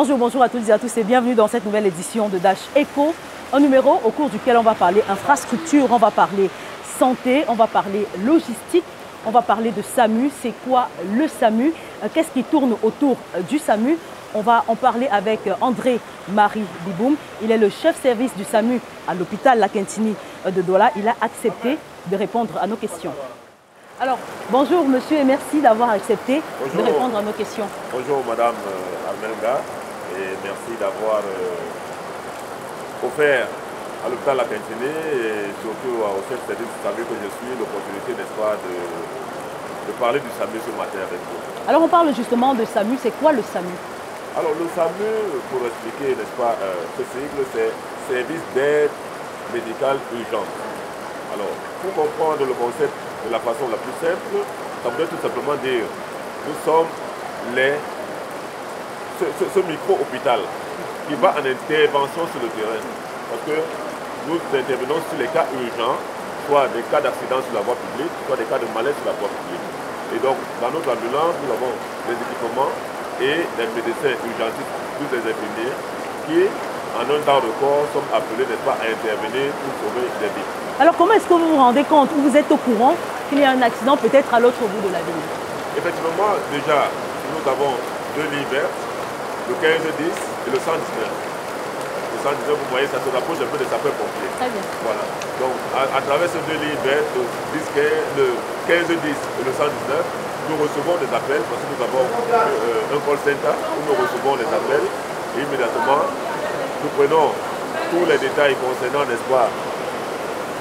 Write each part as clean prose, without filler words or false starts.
Bonjour à toutes et à tous et bienvenue dans cette nouvelle édition de Dash Echo. Un numéro au cours duquel on va parler infrastructure, on va parler santé, on va parler logistique, on va parler de SAMU. C'est quoi le SAMU? Qu'est-ce qui tourne autour du SAMU? On va en parler avec André-Marie Biboum. Il est le chef service du SAMU à l'hôpital La Quintini de Douala. Il a accepté de répondre à nos questions. Alors, bonjour monsieur et merci d'avoir accepté de répondre à nos questions. Bonjour madame Almenga et merci d'avoir offert à l'hôpital La Quintini et surtout au chef service du SAMU que je suis l'opportunité, n'est-ce pas, de parler du SAMU ce matin avec vous. Alors on parle justement de SAMU, c'est quoi le SAMU? Alors le SAMU, pour expliquer, n'est-ce pas, ce sigle, c'est Service d'aide médicale urgente. Alors, pour comprendre le concept de la façon la plus simple, ça veut tout simplement dire nous sommes ce micro-hôpital qui va en intervention sur le terrain. Parce que nous intervenons sur les cas urgents, soit des cas d'accident sur la voie publique, soit des cas de malaise sur la voie publique. Et donc, dans notre ambulance, nous avons des équipements et des médecins urgentistes, tous les infirmiers, qui, en un temps record, sont appelés, n'est-ce pas, à intervenir pour sauver des vies. Alors comment est-ce que vous vous rendez compte ou vous êtes au courant qu'il y a un accident peut-être à l'autre bout de la ville? Effectivement, déjà, nous avons deux lignes vertes, le 15-10 et le 119. Le 119, vous voyez, ça se rapproche un peu des sapeurs-pompiers. Très bien. Voilà. Donc, à travers ces deux lignes vertes, le 15-10 et le 119, nous recevons des appels parce que nous avons un call center où nous recevons des appels et immédiatement, nous prenons tous les détails concernant, n'est-ce pas,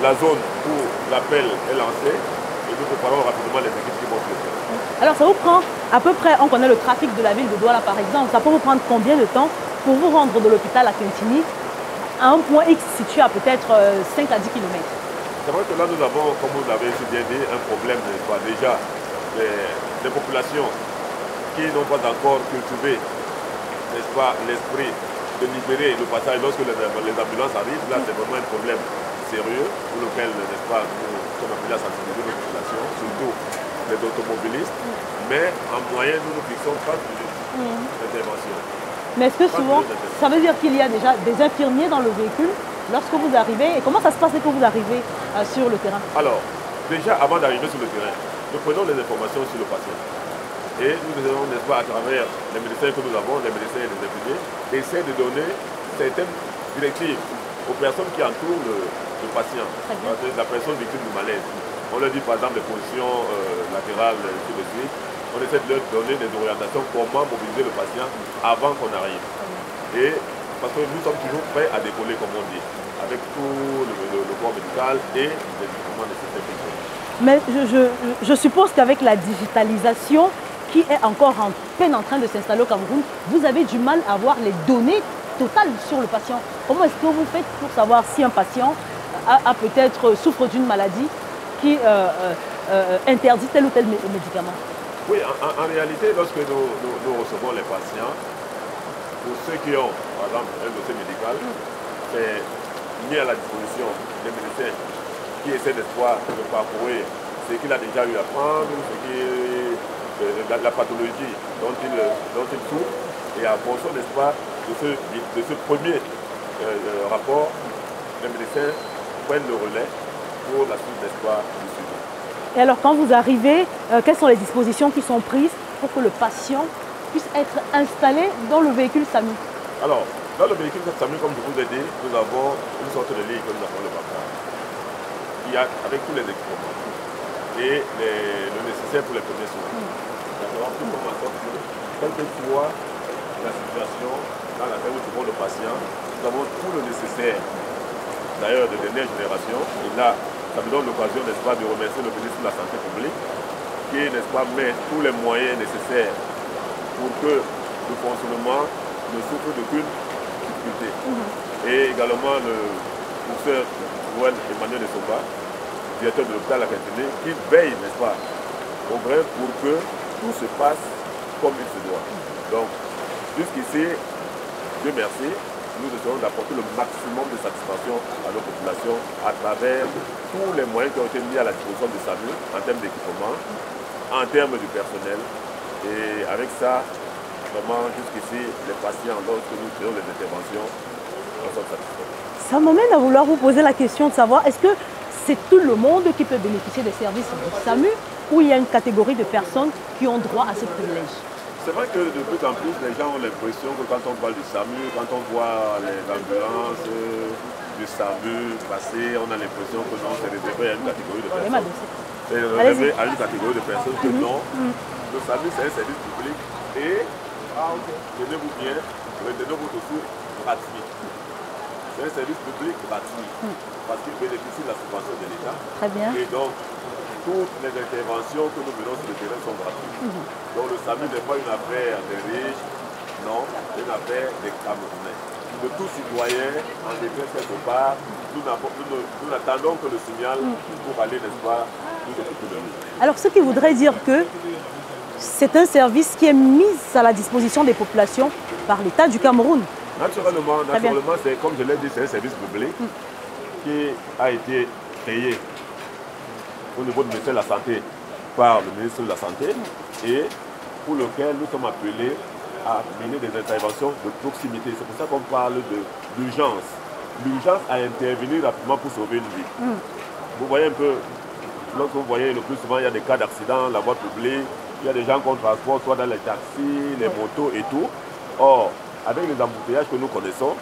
la zone où l'appel est lancé et nous préparons rapidement les équipes qui vont se le faire. Alors ça vous prend à peu près, on connaît le trafic de la ville de Douala par exemple, ça peut vous prendre combien de temps pour vous rendre de l'hôpital à Quintini à un point X situé à peut-être 5 à 10 km? C'est vrai que là nous avons, comme vous l'avez bien dit, un problème, n'est-ce pas, déjà des populations qui n'ont pas encore cultivé, n'est-ce pas, l'esprit de libérer le passage lorsque les ambulances arrivent. Là c'est vraiment un problème sérieux pour lequel, n'est-ce pas, nous sommes appelés à sensibiliser nos populations, surtout les automobilistes, mais en moyenne nous ne fixons pas de d'intervention. Mais est-ce que souvent, ça veut dire qu'il y a déjà des infirmiers dans le véhicule lorsque vous arrivez? Et comment ça se passe quand vous arrivez sur le terrain? Alors, déjà avant d'arriver sur le terrain, nous prenons les informations sur le patient. Et nous allons, n'est-ce pas, à travers les médecins que nous avons, les médecins et les infirmiers, essayer de donner certaines directives aux personnes qui entourent le patient, la personne victime du malaise. On leur dit par exemple les positions latérales, tout de suite. On essaie de leur donner des orientations, comment mobiliser le patient avant qu'on arrive. Et parce que nous sommes toujours prêts à décoller, comme on dit, avec tout le corps médical et les équipements nécessaires. Mais je suppose qu'avec la digitalisation qui est encore en peine en train de s'installer au Cameroun, vous avez du mal à avoir les données totales sur le patient. Comment est-ce que vous faites pour savoir si un patient a peut-être souffre d'une maladie qui interdit tel ou tel médicament? Oui, en réalité, lorsque nous recevons les patients, pour ceux qui ont, par exemple, un dossier médical, c'est mis à la disposition des médecins qui essaient d'espoir de parcourir ce qu'il a déjà eu à prendre, la pathologie dont il souffre, et à fonction, n'est-ce pas, de ce premier rapport, les médecins prennent le relais pour la suite, n'est-ce pas, du suivi. Et alors, quand vous arrivez, quelles sont les dispositions qui sont prises pour que le patient puisse être installé dans le véhicule SAMU? Alors, dans le véhicule SAMU, comme je vous ai dit, nous avons une sorte de lit que nous appelons le placard, qui a avec tous les équipements et le nécessaire pour les premiers soins. D'accord? Tout comme en sorte que, quelle que soit la situation dans laquelle nous trouvons le patient, nous avons tout le nécessaire, d'ailleurs de dernière génération, et là, ça me donne l'occasion, n'est-ce pas, de remercier le ministre de la Santé publique qui, n'est-ce pas, met tous les moyens nécessaires pour que le fonctionnement ne souffre d'aucune difficulté. Et également le professeur Emmanuel de Somba, directeur de l'hôpital La Quintini, qui veille, n'est-ce pas, au vrai pour que tout se passe comme il se doit. Donc, jusqu'ici, Dieu merci, nous essayons d'apporter le maximum de satisfaction à nos populations à travers tous les moyens qui ont été mis à la disposition du SAMU en termes d'équipement, en termes du personnel. Et avec ça, vraiment, jusqu'ici, les patients, lorsque nous faisons les interventions, nous sommes satisfaits. Ça m'amène à vouloir vous poser la question de savoir, est-ce que c'est tout le monde qui peut bénéficier des services du SAMU ou il y a une catégorie de personnes qui ont droit à ces privilèges? C'est vrai que de plus en plus, les gens ont l'impression que quand on parle du SAMU, quand on voit les ambulances du SAMU passer, on a l'impression que non, c'est réservé à une catégorie de personnes. C'est réservé à une catégorie de personnes que non. Le SAMU, c'est un service public et, tenez-vous bien, retenez-vous aussi gratuit. C'est un service public gratuit parce qu'il bénéficie de la subvention de l'État. Très bien. Et donc, toutes les interventions que nous menons sur le terrain sont gratuites. Donc le SAMU n'est pas une affaire des riches, non, c'est une affaire des Camerounais. De tout citoyen, en effet, quelque part, nous n'attendons que le signal pour aller, n'est-ce pas, nous occuper de nous. Alors, ce qui voudrait dire que c'est un service qui est mis à la disposition des populations par l'État du Cameroun. Naturellement, c'est, comme je l'ai dit, c'est un service public qui a été créé au niveau du ministère de la Santé par le ministre de la Santé et pour lequel nous sommes appelés à mener des interventions de proximité. C'est pour ça qu'on parle d'urgence. L'urgence à intervenir rapidement pour sauver une vie. Vous voyez un peu, lorsque vous voyez le plus souvent, il y a des cas d'accident, la voie publique, il y a des gens qu'on transporte, soit dans les taxis, les motos et tout. Or, avec les embouteillages que nous connaissons,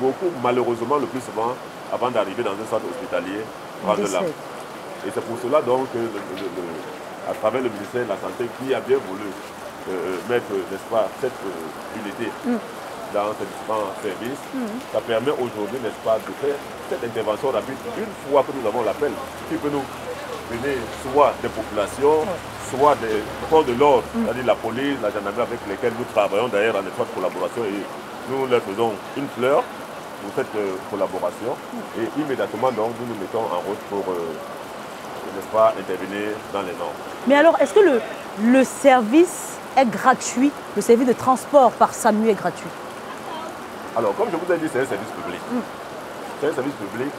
beaucoup, malheureusement, le plus souvent, avant d'arriver dans un centre hospitalier, prennent l'âme. Et c'est pour cela donc que, à travers le ministère de la Santé, qui a bien voulu mettre, n'est-ce pas, cette unité dans ces différents services, ça permet aujourd'hui, n'est-ce pas, de faire cette intervention rapide une fois que nous avons l'appel, qui peut nous venir soit des populations, soit des forces de l'ordre, c'est-à-dire la police, la gendarmerie avec lesquelles nous travaillons d'ailleurs en étroite collaboration et nous leur faisons une fleur pour cette collaboration et immédiatement donc nous nous mettons en route pour n'est-ce pas, intervenir dans les normes. Mais alors, est-ce que le service est gratuit? Le service de transport par SAMU est gratuit? Alors, comme je vous ai dit, c'est un service public. C'est un service public,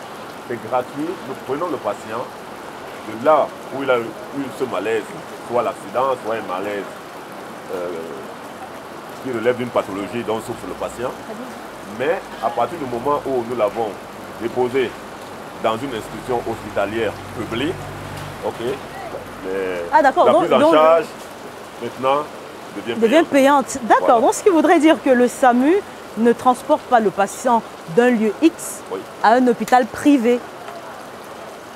c'est gratuit. Nous prenons le patient de là où il a eu ce malaise, soit l'accident, soit un malaise qui relève d'une pathologie dont souffre le patient. Mais à partir du moment où nous l'avons déposé dans une institution hospitalière publique, la prise en charge, maintenant, devient payante. D'accord, voilà. Donc ce qui voudrait dire que le SAMU ne transporte pas le patient d'un lieu X à un hôpital privé.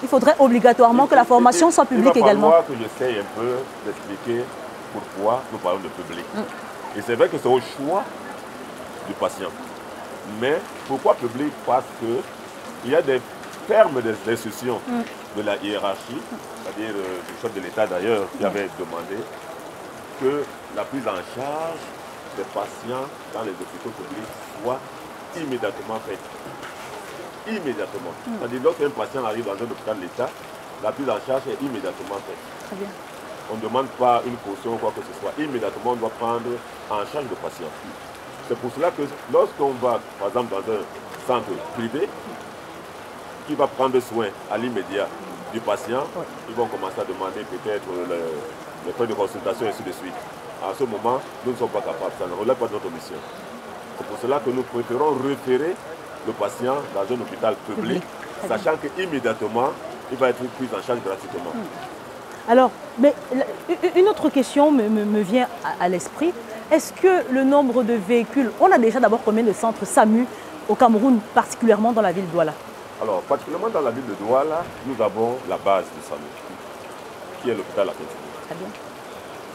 Il faudrait obligatoirement que la formation soit publique également. Il va falloir que j'essaye un peu d'expliquer pourquoi nous parlons de public. Et c'est vrai que c'est au choix du patient. Mais pourquoi public? Parce qu'il y a des termes d'instruction de la hiérarchie, c'est-à-dire du chef de l'État d'ailleurs, qui avait demandé que la prise en charge des patients dans les hôpitaux publics soit immédiatement faite. Immédiatement. C'est-à-dire lorsqu'un patient arrive dans un hôpital de l'État, la prise en charge est immédiatement faite. Très bien. On ne demande pas une caution ou quoi que ce soit. Immédiatement, on doit prendre en charge le patient. C'est pour cela que lorsqu'on va, par exemple, dans un centre privé, qui va prendre soin à l'immédiat du patient, ils vont commencer à demander peut-être les frais de consultation et ainsi de suite. À ce moment, nous ne sommes pas capables, ça ne relève pas de notre mission. C'est pour cela que nous préférons référer le patient dans un hôpital public, sachant qu'immédiatement, il va être pris en charge gratuitement. Alors, mais une autre question me vient à l'esprit. Est-ce que le nombre de véhicules, on a déjà d'abord combien de centres SAMU au Cameroun, particulièrement dans la ville de Douala? Alors, particulièrement dans la ville de Douala, nous avons la base du SAMU, qui est l'hôpital à Petit. Très bien.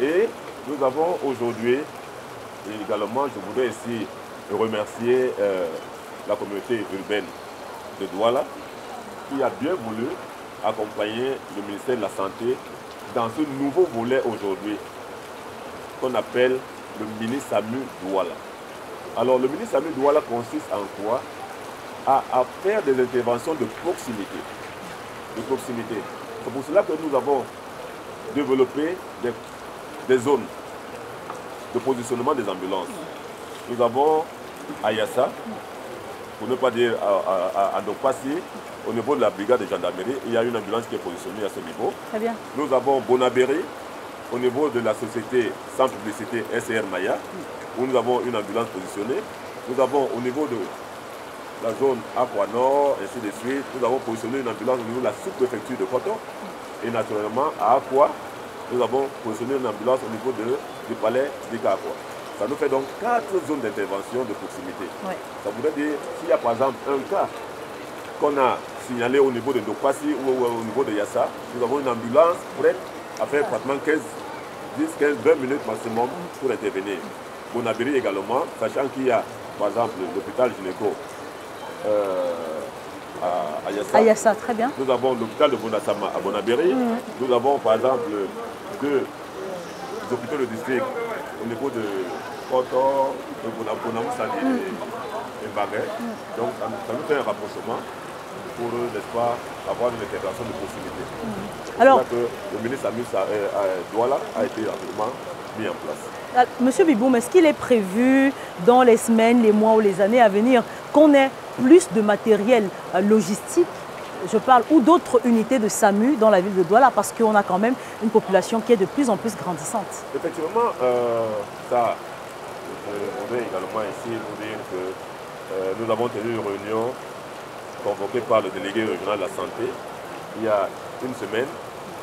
Et nous avons aujourd'hui, et également, je voudrais ici remercier la communauté urbaine de Douala, qui a bien voulu accompagner le ministère de la Santé dans ce nouveau volet aujourd'hui, qu'on appelle le mini-SAMU Douala. Alors, le mini-SAMU Douala consiste en quoi? À faire des interventions de proximité. C'est pour cela que nous avons développé des zones de positionnement des ambulances. Nous avons à Yassa, pour ne pas dire à Ndopassi, au niveau de la brigade de gendarmerie, il y a une ambulance qui est positionnée à ce niveau. Très bien. Nous avons Bonabéry, au niveau de la société sans publicité SR Maya, où nous avons une ambulance positionnée. Nous avons au niveau de la zone Aqua Nord, ainsi de suite, nous avons positionné une ambulance au niveau de la sous-préfecture de Coton. Et naturellement, à Aqua, nous avons positionné une ambulance au niveau du palais d'Ikakwa. Ça nous fait donc 4 zones d'intervention de proximité. Ouais. Ça voudrait dire, s'il y a par exemple un cas qu'on a signalé au niveau de Ndopassi ou au niveau de Yassa, nous avons une ambulance prête à faire pratiquement 10, 15, 20 minutes maximum pour intervenir. Bonabiri également, sachant qu'il y a par exemple l'hôpital gynéco à Yassa. À Yassa, très bien. Nous avons l'hôpital de Bonasama à Bonabiri. Nous avons par exemple 2 hôpitaux de district au niveau de Kotor, de Bonamoussani et Baguet. Donc ça nous fait un rapprochement pour, n'est-ce pas, avoir une intégration de proximité. Alors, que le ministre Samus Douala a été rapidement mis en place. Monsieur Biboum, est-ce qu'il est prévu dans les semaines, les mois ou les années à venir qu'on ait plus de matériel logistique, je parle, ou d'autres unités de SAMU dans la ville de Douala, parce qu'on a quand même une population qui est de plus en plus grandissante? Effectivement, on est également ici pour dire que nous avons tenu une réunion convoquée par le délégué régional de la santé il y a une semaine.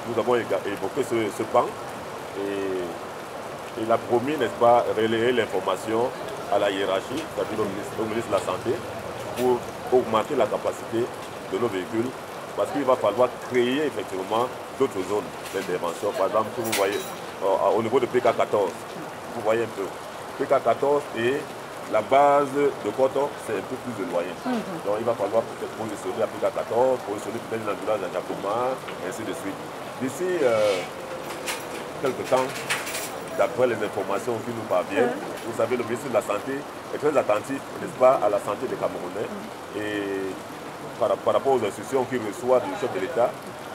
Nous avons évoqué ce pan et il a promis, n'est-ce pas, relayer l'information à la hiérarchie, c'est-à-dire au ministre de la Santé, pour augmenter la capacité de nos véhicules, parce qu'il va falloir créer effectivement d'autres zones d'intervention. Par exemple, si vous voyez au niveau de PK14, vous voyez un peu, PK14 et la base de Coton, c'est un peu plus éloigné. Donc il va falloir peut-être positionner à PK14, positionner peut-être une ambulance à Jakoma, ainsi de suite. D'ici quelques temps, d'après les informations qui nous parviennent, vous savez, le ministre de la Santé est très attentif, n'est-ce pas, à la santé des Camerounais. Et par rapport aux instructions qu'il reçoit du chef de l'État,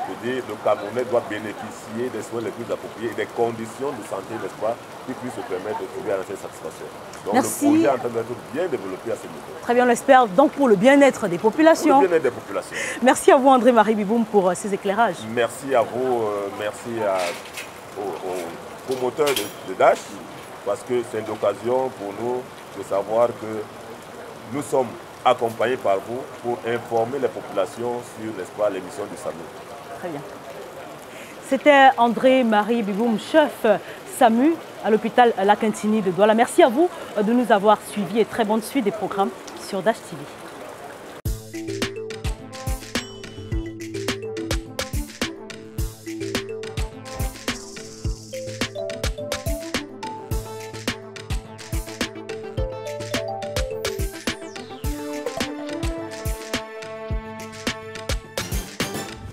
de dire que le Camerounais doit bénéficier des soins les plus appropriés et des conditions de santé, n'est-ce pas, qui puissent se permettre de trouver à cette satisfaction. Donc Merci. le projet est en train d'être bien développé à ce niveau. Très bien, on l'espère. Donc pour le bien-être des populations. Pour le bien-être des populations. Merci à vous, André-Marie Biboum, pour ces éclairages. Merci à vous, merci aux promoteurs de DASH, parce que c'est l'occasion pour nous de savoir que nous sommes accompagnés par vous pour informer les populations sur, n'est-ce pas, l'émission du SAMU. Très bien. C'était André-Marie Biboum, chef SAMU à l'hôpital La Quintini de Douala. Merci à vous de nous avoir suivis et très bonne suite des programmes sur DASH TV.